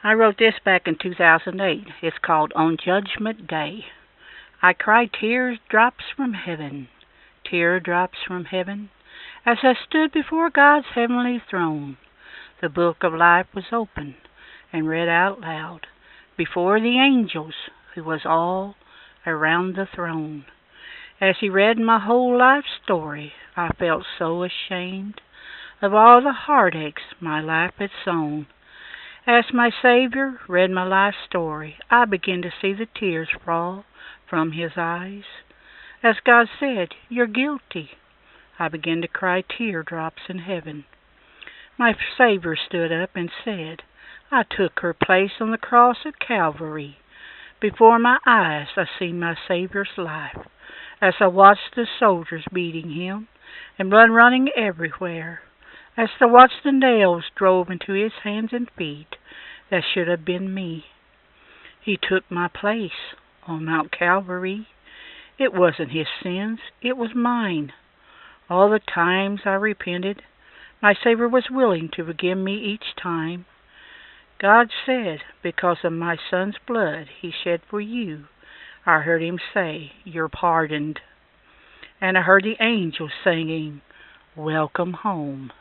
I wrote this back in 2008. It's called On Judgment Day. I cried teardrops from heaven, teardrops from heaven, as I stood before God's heavenly throne. The book of life was open and read out loud before the angels who was all around the throne. As he read my whole life story, I felt so ashamed of all the heartaches my life had sown. As my Savior read my life story, I began to see the tears fall from his eyes. As God said, "You're guilty," I began to cry teardrops in heaven. My Savior stood up and said, "I took her place on the cross at Calvary." Before my eyes I seen my Savior's life, as I watched the soldiers beating him, and blood running everywhere. As I watched the nails drove into his hands and feet, that should have been me. He took my place on Mount Calvary. It wasn't his sins, it was mine. All the times I repented, my Savior was willing to forgive me each time. God said, because of my Son's blood he shed for you, I heard him say, "You're pardoned." And I heard the angels singing, "Welcome home."